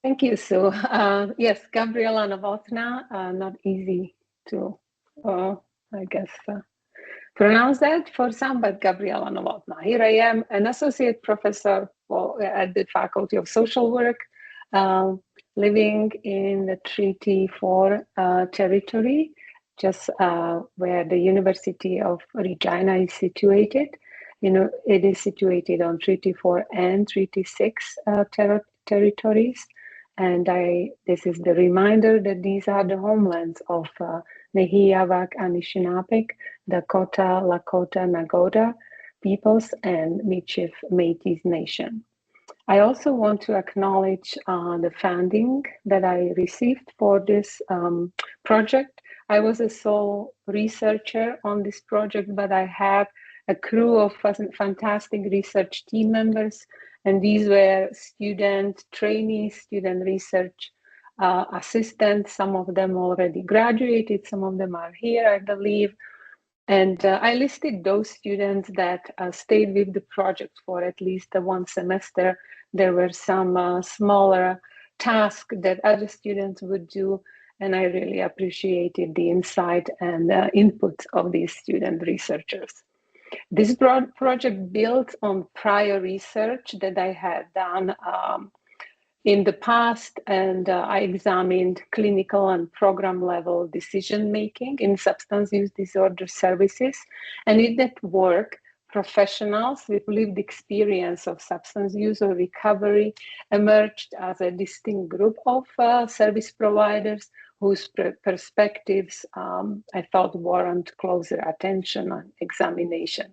Thank you, Sue. Yes, Gabriela Novotna, not easy to, I guess, pronounce that for some, but Gabriela Novotna. Here I am, an associate professor at the Faculty of Social Work, living in the Treaty 4 territory, just where the University of Regina is situated. You know, it is situated on Treaty 4 and Treaty 6 territories. And this is the reminder that these are the homelands of Nehiyaවක්, Anishinaabeg, Dakota, Lakota, Nagoda peoples, and Michif Métis Nation. I also want to acknowledge the funding that I received for this project. I was a sole researcher on this project, but I have a crew of fantastic research team members, and these were student trainees, student research assistants. Some of them already graduated, some of them are here, I believe. And I listed those students that stayed with the project for at least one semester. There were some smaller tasks that other students would do, and I really appreciated the insight and input of these student researchers. This project built on prior research that I had done in the past, and I examined clinical and program level decision making in substance use disorder services. And in that work, professionals with lived experience of substance use or recovery emerged as a distinct group of service providers whose perspectives I thought warrant closer attention and examination.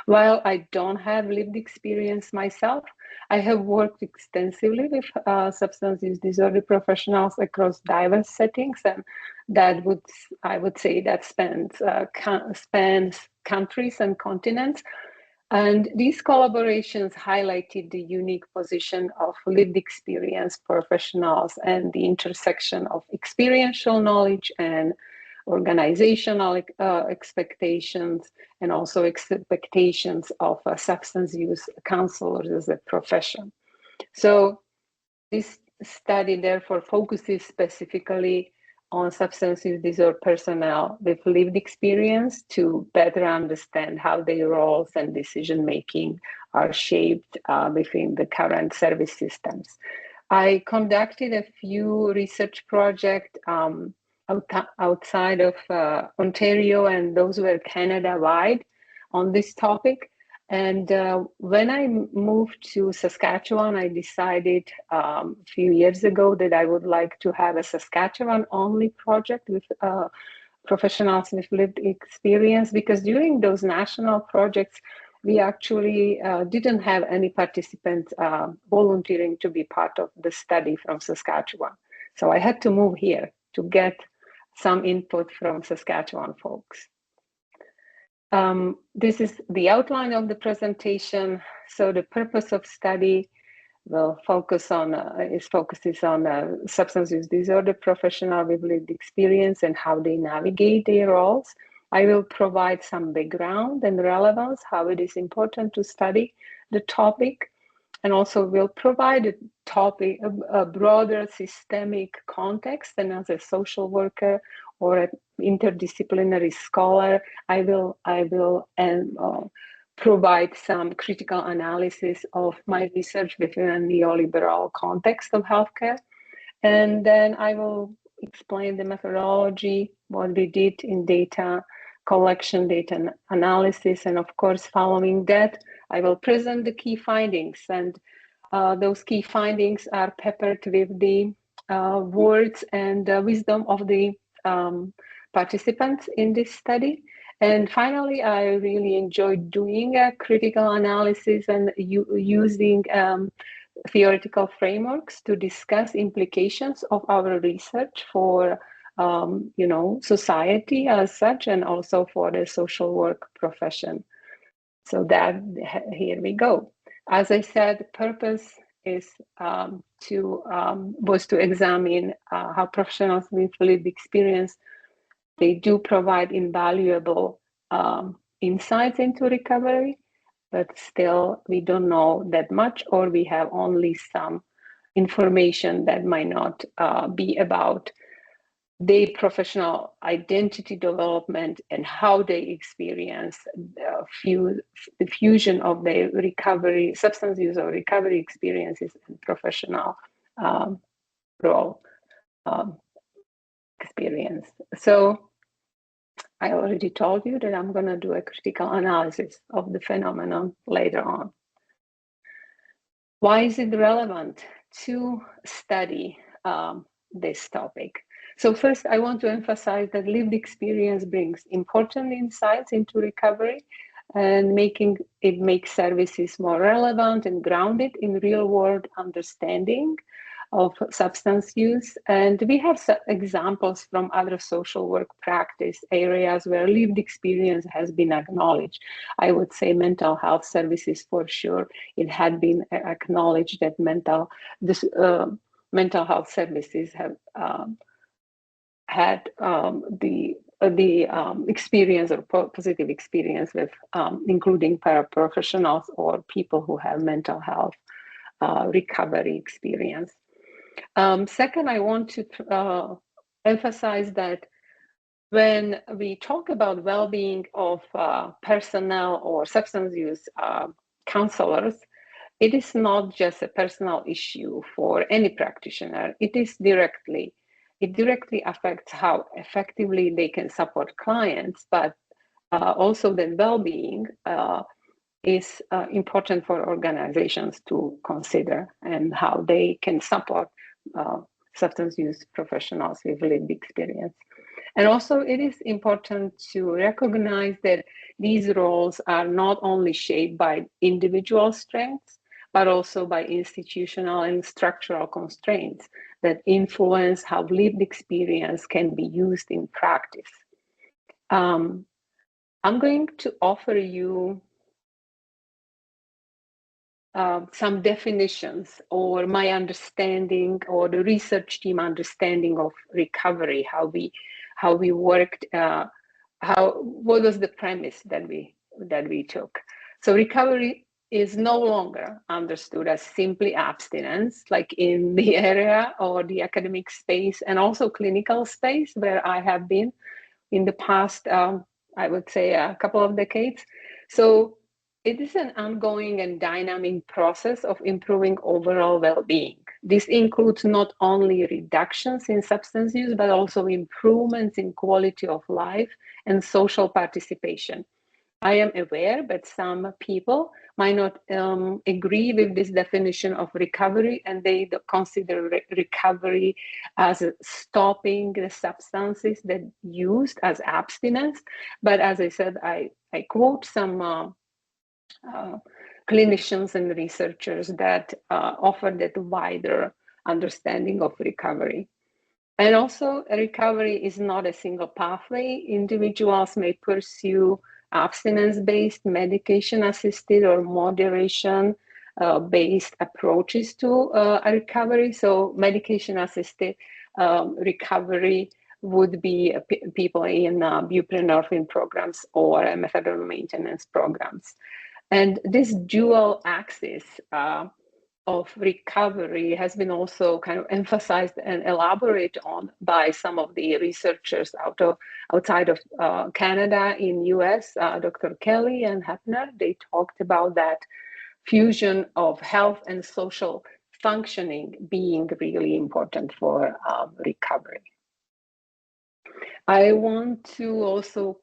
While I don't have lived experience myself, I have worked extensively with substance use disorder professionals across diverse settings, and I would say that spans countries and continents. And these collaborations highlighted the unique position of lived experience professionals and the intersection of experiential knowledge and organizational expectations, and also expectations of substance use counselors as a profession. So this study therefore focuses specifically on substance use disorder personnel with lived experience to better understand how their roles and decision making are shaped within the current service systems. I conducted a few research projects outside of Ontario, and those were Canada-wide on this topic. And when I moved to Saskatchewan, I decided a few years ago that I would like to have a Saskatchewan-only project with professionals with lived experience, because during those national projects, we actually didn't have any participants volunteering to be part of the study from Saskatchewan. So I had to move here to get some input from Saskatchewan folks. This is the outline of the presentation. So the purpose of study will focuses on substance use disorder professional with lived experience and how they navigate their roles. I will provide some background and relevance, how it is important to study the topic, and also will provide a broader systemic context. And as a social worker or an interdisciplinary scholar, I will provide some critical analysis of my research within a neoliberal context of healthcare. And then I will explain the methodology, what we did in data collection, data analysis, and of course, following that, I will present the key findings. And those key findings are peppered with the words and wisdom of the participants in this study. And finally, I really enjoyed doing a critical analysis and using theoretical frameworks to discuss implications of our research for society as such, and also for the social work profession. So that here we go. As I said, the purpose is was to examine how professionals with lived experience, they do provide invaluable insights into recovery, but still we don't know that much, or we have only some information that might not be about their professional identity development and how they experience the fusion of their recovery, substance use or recovery experiences and professional role experience. So I already told you that I'm going to do a critical analysis of the phenomenon later on. Why is it relevant to study this topic? So first, I want to emphasize that lived experience brings important insights into recovery and makes services more relevant and grounded in real-world understanding of substance use. And we have examples from other social work practice areas where lived experience has been acknowledged. I would say mental health services for sure. It had been acknowledged that mental health services have had the experience or positive experience with including paraprofessionals or people who have mental health recovery experience. Second, I want to emphasize that when we talk about well-being of personnel or substance use counselors, it is not just a personal issue for any practitioner. It directly affects how effectively they can support clients, but also the well-being is important for organizations to consider and how they can support substance use professionals with lived experience. And also it is important to recognize that these roles are not only shaped by individual strengths, but also by institutional and structural constraints that influence how lived experience can be used in practice. I'm going to offer you some definitions or my understanding or the research team understanding of recovery, how we worked, what was the premise that we took. So recovery is no longer understood as simply abstinence, like in the area or the academic space and also clinical space where I have been in the past, I would say a couple of decades. So it is an ongoing and dynamic process of improving overall well-being. This includes not only reductions in substance use, but also improvements in quality of life and social participation. I am aware that some people might not agree with this definition of recovery, and they consider recovery as stopping the substances that used as abstinence. But as I said, I quote some clinicians and researchers that offer that wider understanding of recovery. And also, recovery is not a single pathway. Individuals may pursue abstinence-based, medication-assisted, or moderation-based approaches to recovery. So medication-assisted recovery would be people in buprenorphine programs or methadone maintenance programs. And this dual axis of recovery has been also kind of emphasized and elaborated on by some of the researchers outside of Canada in US, Dr. Kelly and Hepner. They talked about that fusion of health and social functioning being really important for recovery. I want to also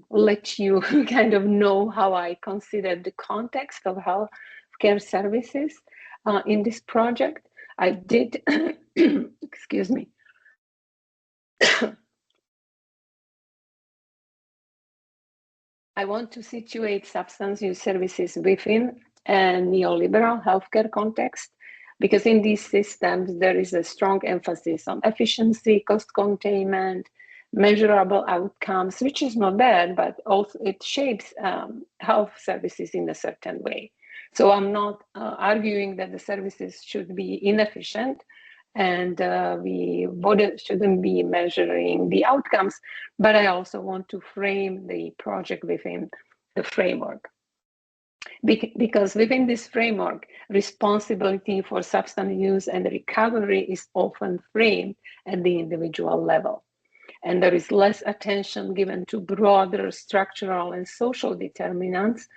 let you kind of know how I consider the context of healthcare services in this project. I did, excuse me. I want to situate substance use services within a neoliberal healthcare context, because in these systems, there is a strong emphasis on efficiency, cost containment, measurable outcomes, which is not bad, but also it shapes health services in a certain way. So I'm not arguing that the services should be inefficient and we shouldn't be measuring the outcomes, but I also want to frame the project within the framework. because within this framework, responsibility for substance use and recovery is often framed at the individual level. And there is less attention given to broader structural and social determinants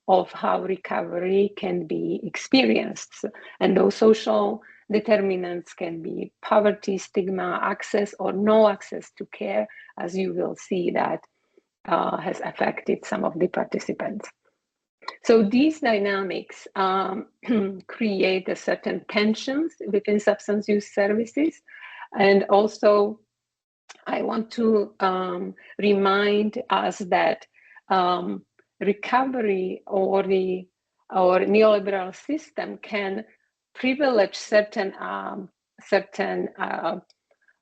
of how recovery can be experienced. And those social determinants can be poverty, stigma, access or no access to care, as you will see that has affected some of the participants. So these dynamics create a certain tensions within substance use services. And also, I want to remind us that recovery or neoliberal system can privilege certain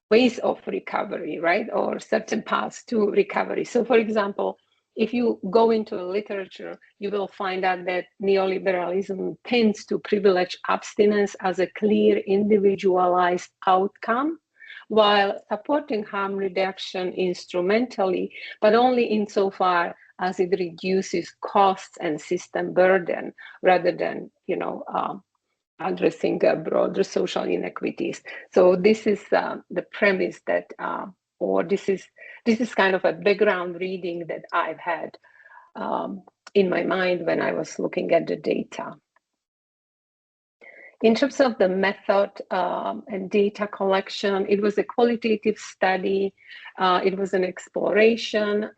ways of recovery, right? Or certain paths to recovery. So for example, if you go into the literature, you will find out that neoliberalism tends to privilege abstinence as a clear individualized outcome, while supporting harm reduction instrumentally, but only insofar as it reduces costs and system burden rather than, addressing broader social inequities. So this is the premise that, or this is kind of a background reading that I've had in my mind when I was looking at the data. In terms of the method and data collection, it was a qualitative study. It was an exploration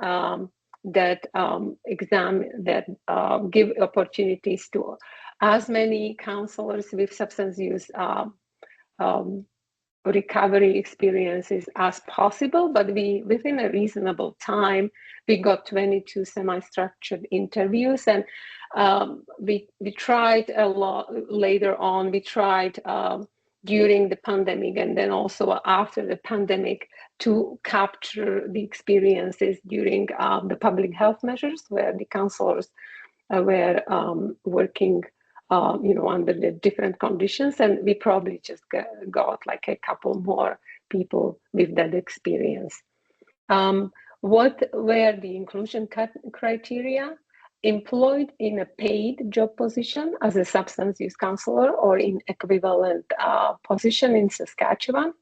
that give opportunities to as many counselors with substance use recovery experiences as possible, but within a reasonable time, we got 22 semi-structured interviews, and we tried a lot later on. We tried during the pandemic and then also after the pandemic to capture the experiences during the public health measures, where the counselors were working under the different conditions, and we probably just got like a couple more people with that experience. What were the inclusion criteria? Employed in a paid job position as a substance use counselor or in equivalent position in Saskatchewan,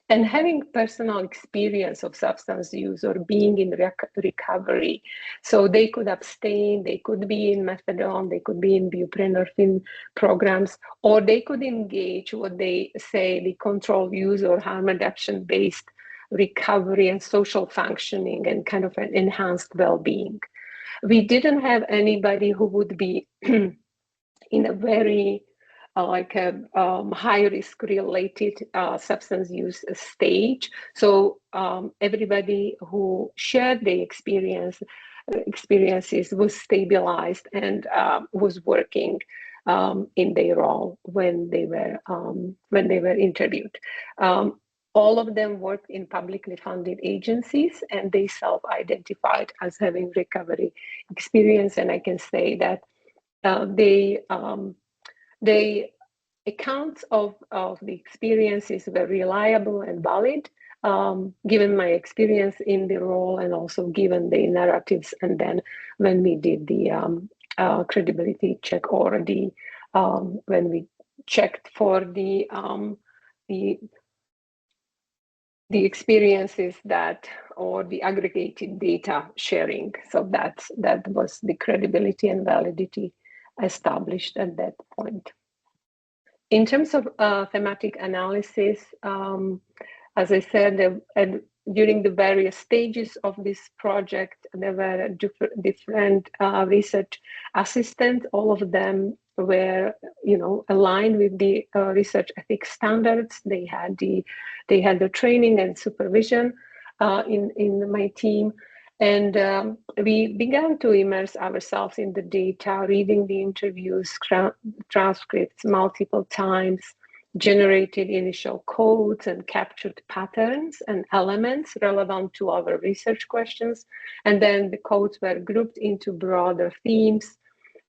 and having personal experience of substance use or being in recovery. So they could abstain, they could be in methadone, they could be in buprenorphine programs, or they could engage what they say the control use or harm reduction based recovery and social functioning and kind of an enhanced well-being. We didn't have anybody who would be in a very high risk related substance use stage. So everybody who shared the experiences was stabilized and was working in their role when they were interviewed. All of them worked in publicly funded agencies, and they self-identified as having recovery experience. And I can say that the accounts of the experiences were reliable and valid, given my experience in the role and also given the narratives. And then when we did the credibility check, or when we checked for the experiences or the aggregated data sharing. So that was the credibility and validity established at that point. In terms of thematic analysis, as I said, during the various stages of this project, there were different research assistants. All of them were, aligned with the research ethics standards. They had the training and supervision in my team. And we began to immerse ourselves in the data, reading the interviews, transcripts multiple times, generated initial codes and captured patterns and elements relevant to our research questions. And then the codes were grouped into broader themes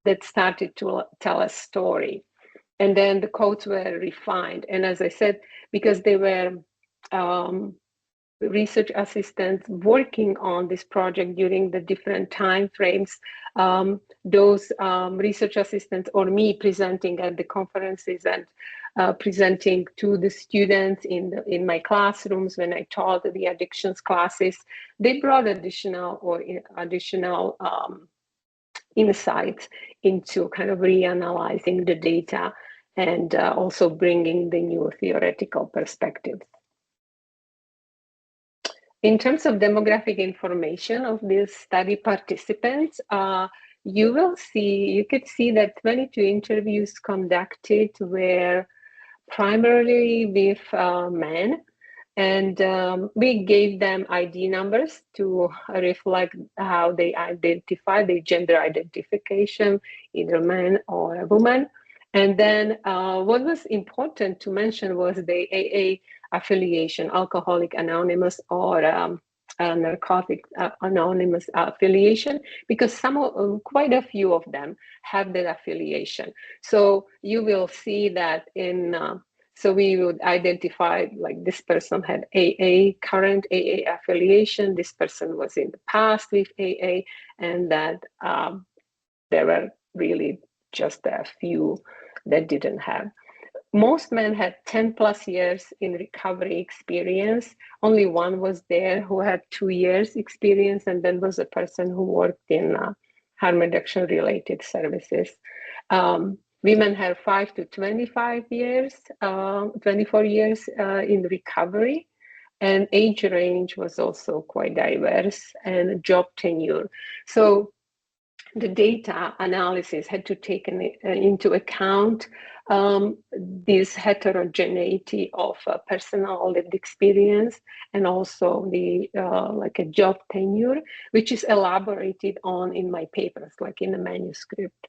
that started to tell a story. And then the codes were refined. And as I said, because they were research assistants working on this project during the different time frames. Those research assistants or me presenting at the conferences and presenting to the students in my classrooms when I taught the addictions classes, they brought additional insights into kind of reanalyzing the data and also bringing the new theoretical perspectives. In terms of demographic information of these study participants, you could see that 22 interviews conducted were primarily with men, and we gave them ID numbers to reflect how they identify their gender identification, either man or a woman. And then what was important to mention was the AA affiliation, Alcoholic Anonymous or Narcotic Anonymous affiliation, because quite a few of them have that affiliation. So you will see that so we would identify like this person had current AA affiliation, this person was in the past with AA, and that there were really just a few that didn't have. Most men had 10 plus years in recovery experience. Only one was there who had 2 years experience, and then was a person who worked in harm reduction related services. Women have 5 to 25 years, 24 years in recovery, and age range was also quite diverse, and job tenure. So the data analysis had to take into account this heterogeneity of personal lived experience, and also the like a job tenure, which is elaborated on in my papers, like in the manuscript.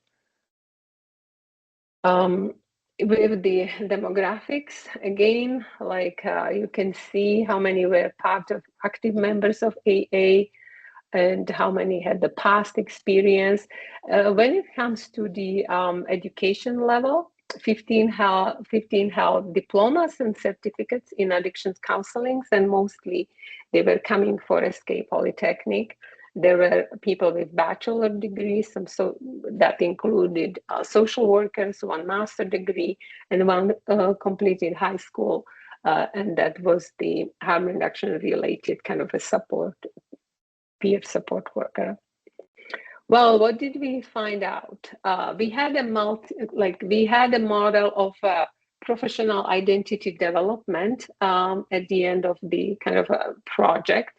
With the demographics, again, like you can see how many were part of active members of AA and how many had the past experience. When it comes to the education level, 15 held diplomas and certificates in addictions counseling, and mostly they were coming for SK Polytechnic. There were people with bachelor degrees, so that included social workers, one master degree, and one completed high school, and that was the harm reduction related kind of a support, peer support worker. Well, what did we find out? We had a model of professional identity development at the end of the kind of a project.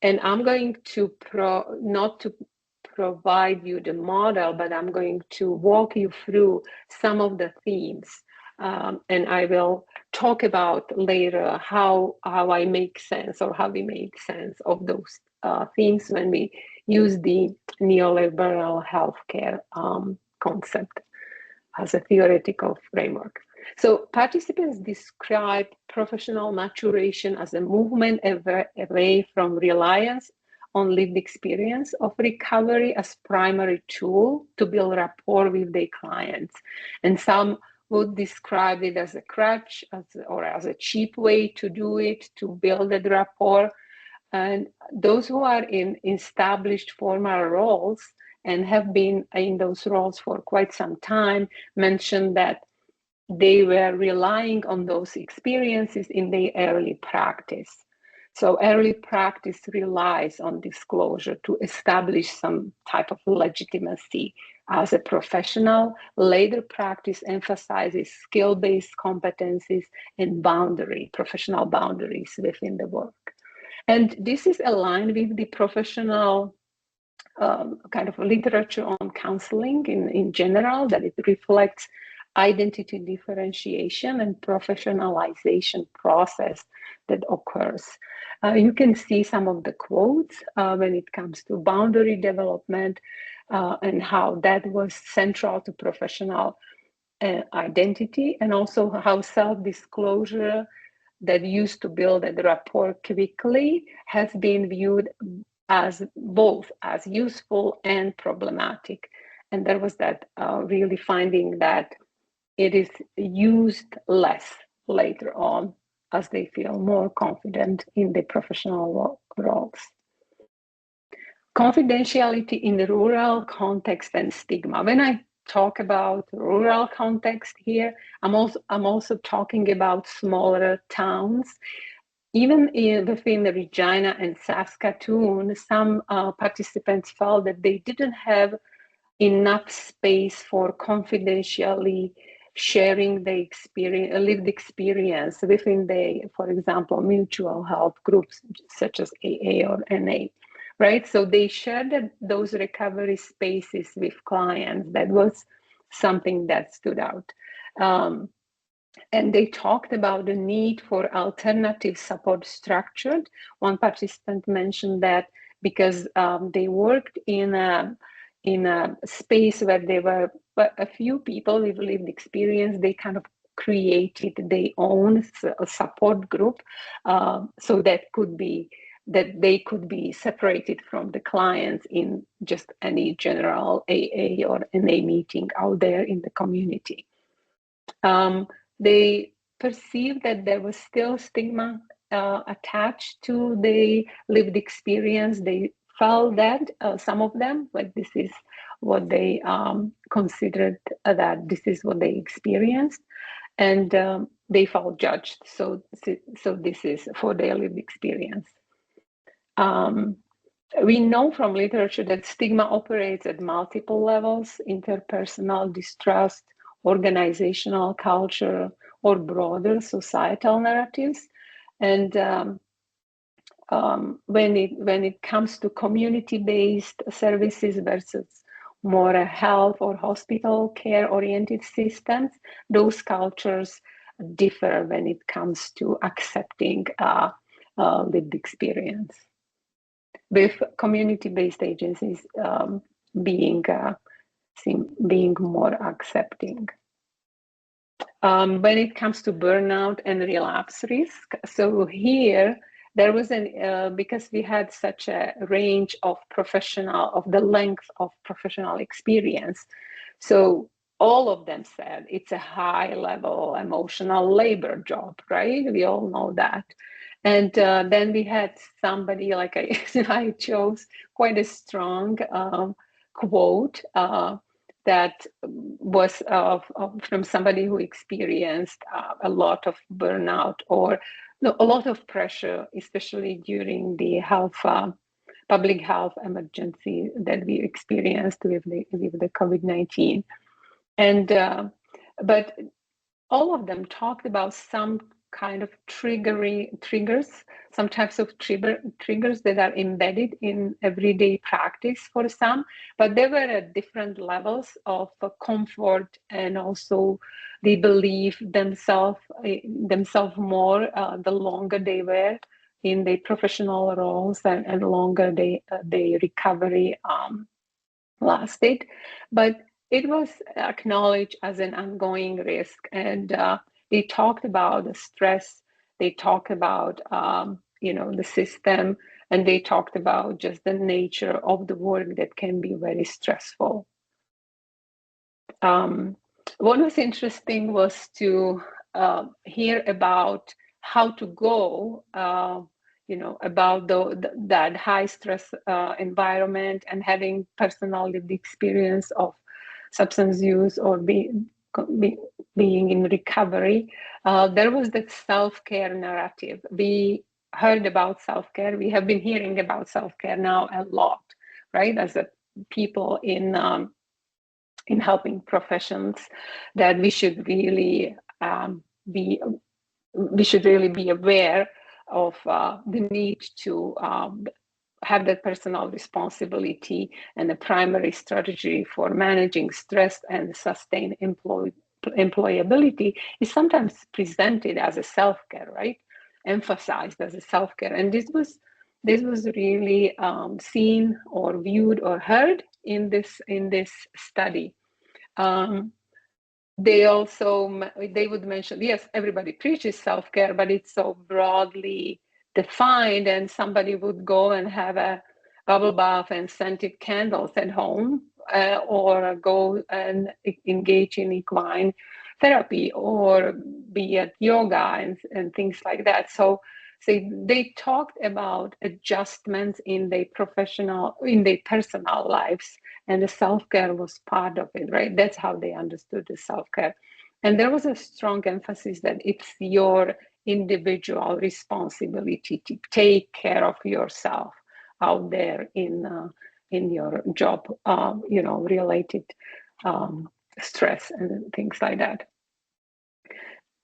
And I'm going to not to provide you the model, but I'm going to walk you through some of the themes. And I will talk about later how I make sense, or how we make sense of those themes when we use the neoliberal healthcare concept as a theoretical framework. So participants describe professional maturation as a movement away from reliance on lived experience of recovery as primary tool to build rapport with their clients. And some would describe it as a crutch or as a cheap way to do it, to build that rapport. And those who are in established formal roles and have been in those roles for quite some time mentioned that they were relying on those experiences in their early practice. So early practice relies on disclosure to establish some type of legitimacy as a professional. Later practice emphasizes skill-based competencies and professional boundaries within the work. And this is aligned with the professional kind of literature on counseling in general, that it reflects identity differentiation and professionalization process that occurs. You can see some of the quotes when it comes to boundary development and how that was central to professional identity, and also how self-disclosure that used to build a rapport quickly has been viewed as both as useful and problematic. And there was that really finding that it is used less later on as they feel more confident in their professional roles. Confidentiality in the rural context and stigma. When I talk about rural context here, I'm also talking about smaller towns. Even within Regina and Saskatoon, some participants felt that they didn't have enough space for confidentially sharing the lived experience within for example, mutual health groups such as AA or NA, right? So they shared those recovery spaces with clients. That was something that stood out. And they talked about the need for alternative support structured. One participant mentioned that because they worked in a space where there were a few people with lived experience, they kind of created their own support group, so that they could be separated from the clients in just any general AA or NA meeting out there in the community. They perceived that there was still stigma attached to the lived experience. They felt that some of them, like this is what they considered, that this is what they experienced, and they felt judged. So this is for their lived experience. We know from literature that stigma operates at multiple levels: interpersonal, distrust, organizational culture, or broader societal narratives. And when it comes to community-based services versus more health or hospital care-oriented systems, those cultures differ when it comes to accepting lived experience, with community-based agencies being more accepting. When it comes to burnout and relapse risk, so here there was because we had such a range of the length of professional experience, so all of them said it's a high-level emotional labor job, right? We all know that. And then we had somebody, like I chose quite a strong quote that was from somebody who experienced a lot of burnout or a lot of pressure, especially during the public health emergency that we experienced with the COVID-19. And but all of them talked about some kind of triggers, some types of triggers that are embedded in everyday practice for some, but they were at different levels of comfort, and also they believe themselves more the longer they were in their professional roles, and longer their recovery lasted. But it was acknowledged as an ongoing risk, and they talked about the stress, they talked about the system, and they talked about just the nature of the work that can be very stressful. What was interesting was to hear about how to go about that high stress environment, and having personal lived experience of substance use or being in recovery. There was that self-care narrative. We heard about self-care. We have been hearing about self-care now a lot, right? As a people in helping professions, that we should really be aware of the need to have that personal responsibility, and the primary strategy for managing stress and sustain employability is sometimes presented as a self-care, right? Emphasized as a self-care. And this was really seen or viewed or heard in this study. They would mention, yes, everybody preaches self-care, but it's so broadly defined, and somebody would go and have a bubble bath and scented candles at home, or go and engage in equine therapy or be it yoga and things like that. So they talked about adjustments in their personal lives, and the self-care was part of it, right? That's how they understood the self-care. And there was a strong emphasis that it's your individual responsibility to take care of yourself out there in your job, related stress and things like that.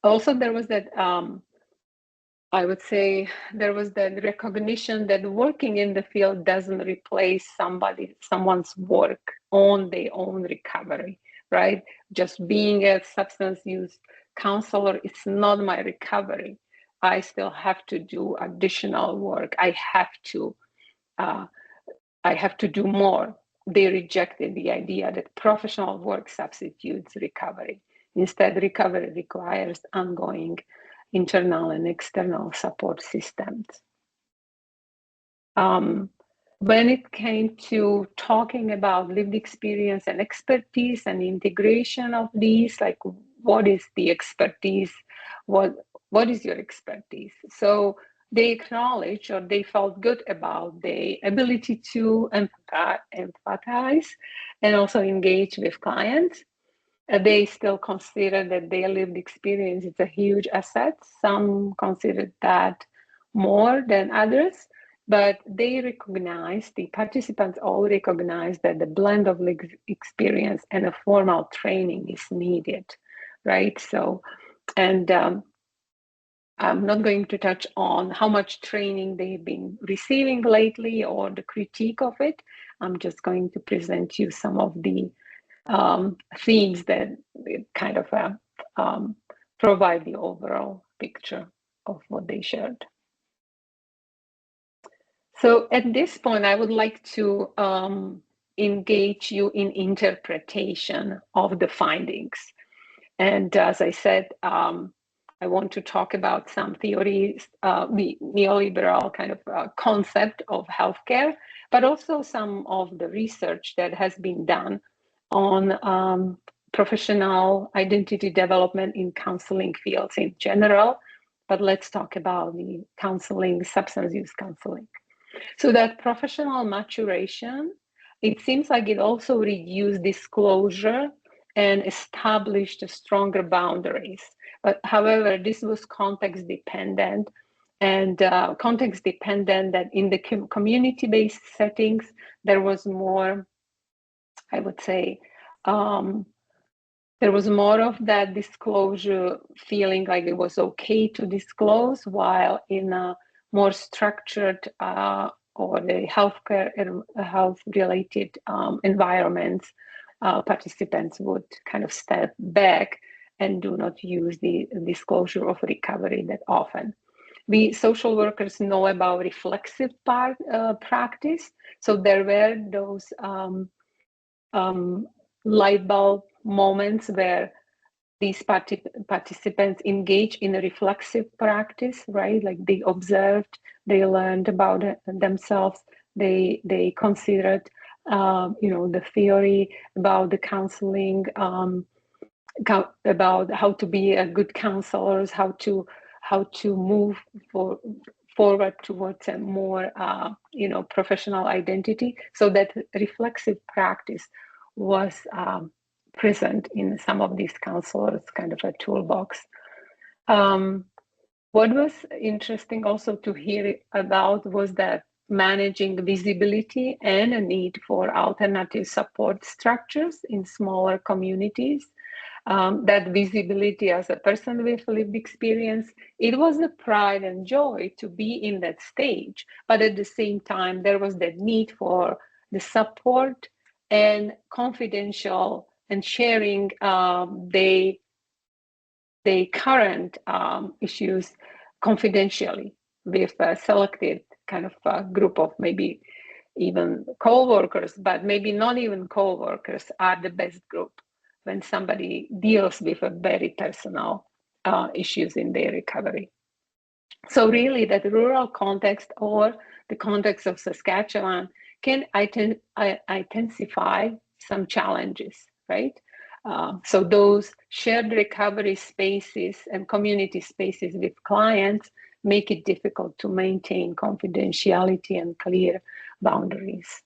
Also, there was that, I would say, there was the recognition that working in the field doesn't replace someone's work on their own recovery, right? Just being a substance use counselor, it's not my recovery. I still have to do additional work. I have to do more. They rejected the idea that professional work substitutes recovery. Instead, recovery requires ongoing internal and external support systems. When it came to talking about lived experience and expertise and integration of these, like what is the expertise? What is your expertise? So they acknowledged, or they felt good about the ability to empathize and also engage with clients. They still consider that their lived experience is a huge asset. Some consider that more than others, but the participants all recognize that the blend of lived experience and a formal training is needed, right? So, and I'm not going to touch on how much training they've been receiving lately or the critique of it. I'm just going to present you some of the themes that kind of provide the overall picture of what they shared. So at this point, I would like to engage you in interpretation of the findings. And as I said, I want to talk about some theories, the neoliberal kind of concept of healthcare, but also some of the research that has been done on professional identity development in counseling fields in general. But let's talk about the counseling, substance use counseling. So that professional maturation, it seems like it also reduced disclosure and established stronger boundaries. But however, this was context dependent, and context dependent that in the community-based settings, there was more, I would say, there was more of that disclosure feeling like it was okay to disclose, while in a more structured or the health-related environments, participants would kind of step back and do not use the disclosure of recovery that often. We social workers know about reflexive practice, so there were those light bulb moments where these participants engage in a reflexive practice, right? Like they observed, they learned about themselves, they considered, the theory about the counseling, about how to be a good counselors, how to move forward towards a more, professional identity. So that reflexive practice was present in some of these counselors, kind of a toolbox. What was interesting also to hear about was that managing visibility and a need for alternative support structures in smaller communities. That visibility as a person with lived experience, it was a pride and joy to be in that stage. But at the same time, there was that need for the support and confidential and sharing the current issues confidentially with a selected kind of group of maybe even co-workers, but maybe not even co-workers are the best group when somebody deals with a very personal issues in their recovery. So really that rural context or the context of Saskatchewan can intensify some challenges, right? So those shared recovery spaces and community spaces with clients make it difficult to maintain confidentiality and clear boundaries.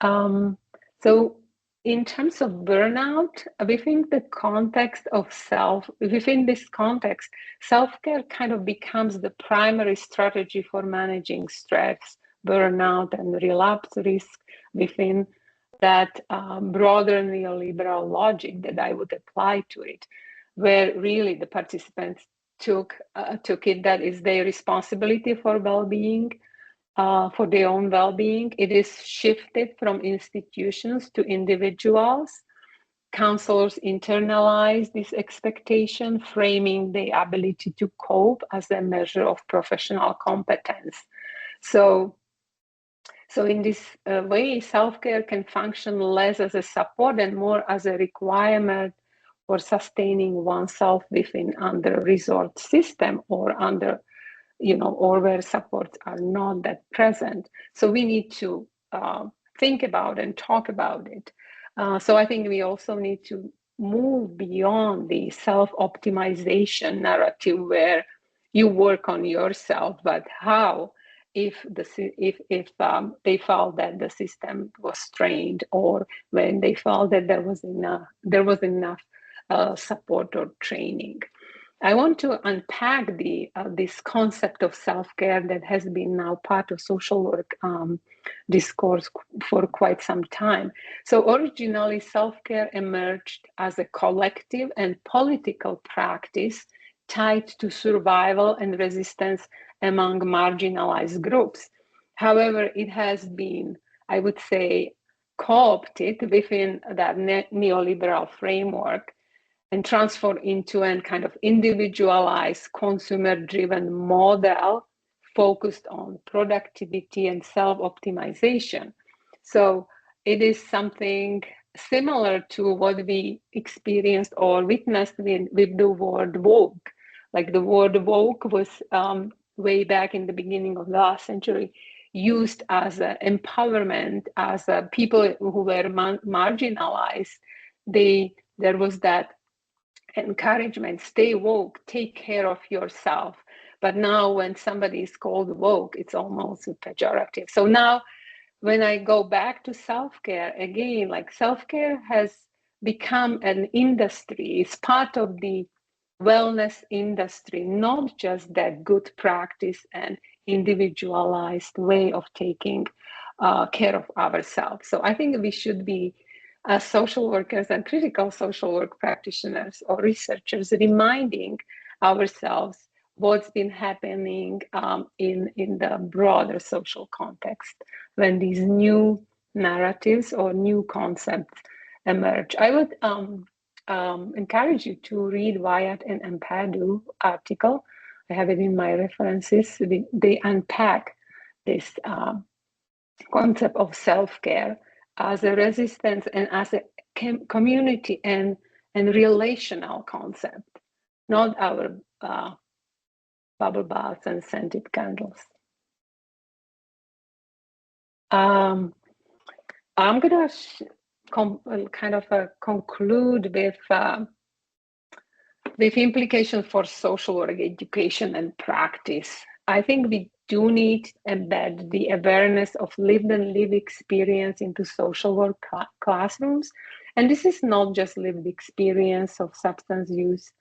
So in terms of burnout, within the context of within this context, self-care kind of becomes the primary strategy for managing stress, burnout, and relapse risk within that broader neoliberal logic that I would apply to it, where really the participants took it that is their responsibility for well-being, for their own well-being. It is shifted from institutions to individuals. Counselors internalize this expectation, framing the ability to cope as a measure of professional competence. So in this way, self-care can function less as a support and more as a requirement for sustaining oneself within under-resourced system or or where supports are not that present. So we need to think about and talk about it. So I think we also need to move beyond the self-optimization narrative where you work on yourself, but how if they felt that the system was strained, or when they felt that there was enough support or training. I want to unpack this concept of self-care that has been now part of social work discourse for quite some time. So originally, self-care emerged as a collective and political practice tied to survival and resistance among marginalized groups. However, it has been, I would say, co-opted within that neoliberal framework and transform into a kind of individualized, consumer-driven model focused on productivity and self-optimization. So it is something similar to what we experienced or witnessed with the word woke. Like the word woke was way back in the beginning of the last century used as empowerment, as people who were marginalized. There was that encouragement, stay woke, take care of yourself. But now when somebody is called woke, it's almost pejorative. So now when I go back to self-care, again, like self-care has become an industry. It's part of the wellness industry, not just that good practice and individualized way of taking care of ourselves. So I think we should be, as social workers and critical social work practitioners or researchers, reminding ourselves what's been happening in the broader social context when these new narratives or new concepts emerge. I would encourage you to read Wyatt and Ampadu article. I have it in my references. They unpack this concept of self-care as a resistance and as a community and relational concept, not our bubble baths and scented candles. I'm going to kind of conclude with implications for social work education and practice. I think we do need to embed the awareness of lived and lived experience into social work classrooms. And this is not just lived experience of substance use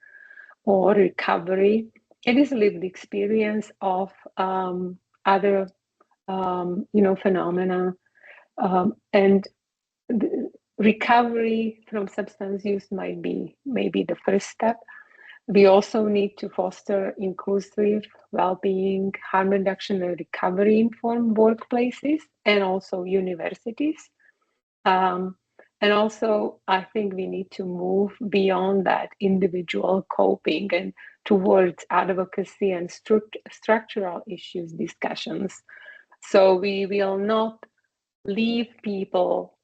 or recovery. It is lived experience of other phenomena. And the recovery from substance use might be maybe the first step. We also need to foster inclusive, well-being, harm reduction, and recovery-informed workplaces, and also universities. And also, I think we need to move beyond that individual coping and towards advocacy and structural issues discussions. So we will not leave people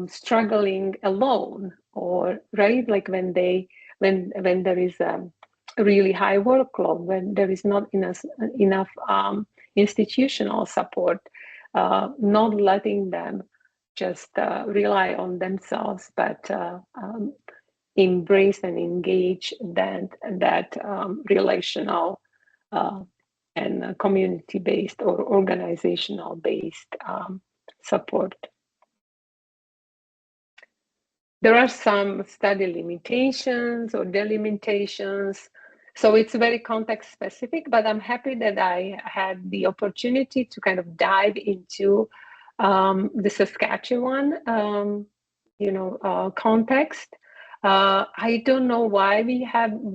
struggling alone, or right, like when there is a really high workload, when there is not enough institutional support, not letting them just rely on themselves, but embrace and engage that relational and community-based or organizational-based support. There are some study limitations or delimitations, so it's very context specific, but I'm happy that I had the opportunity to kind of dive into the Saskatchewan context. I don't know why we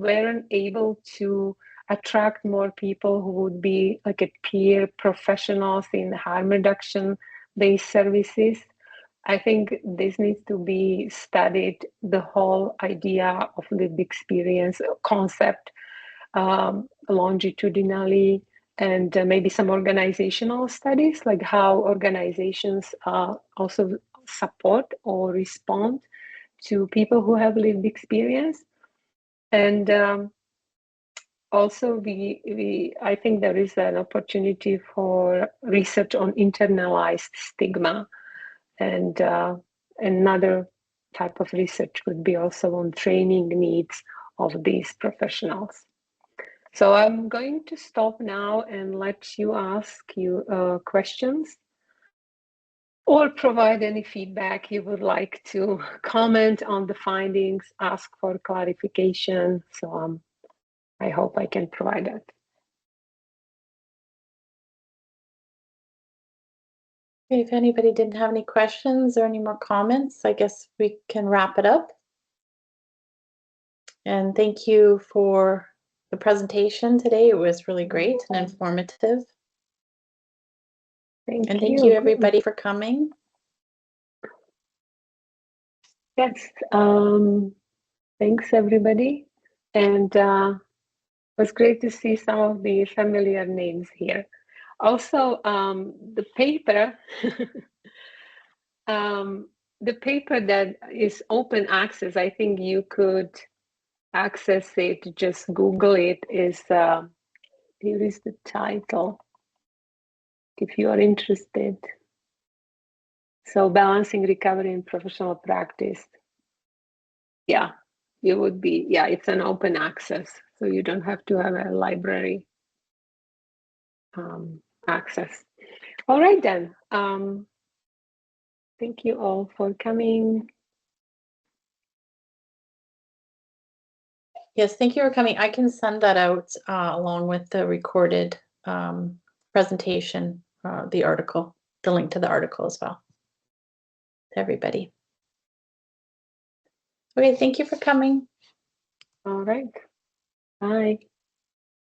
weren't able to attract more people who would be like a peer professionals in harm reduction based services. I think this needs to be studied, the whole idea of lived experience concept longitudinally, and maybe some organizational studies, like how organizations also support or respond to people who have lived experience. And also I think there is an opportunity for research on internalized stigma, and another type of research could be also on training needs of these professionals. So I'm going to stop now and let you ask questions or provide any feedback you would like to comment on the findings, ask for clarification. So I hope I can provide that. If anybody didn't have any questions or any more comments, I guess we can wrap it up. And thank you for the presentation today. It was really great and informative. Thank you everybody for coming. Yes, thanks everybody. And it was great to see some of the familiar names here. Also, the paper, the paper that is open access, I think you could access it, just Google it, here is the title, if you are interested. So Balancing Recovery and Professional Practice. Yeah, you would be, yeah, it's an open access, so you don't have to have a library access. All right then. Thank you all for coming. Yes, thank you for coming. I can send that out along with the recorded presentation, the article, the link to the article as well, to everybody. Okay, thank you for coming. All right. Bye.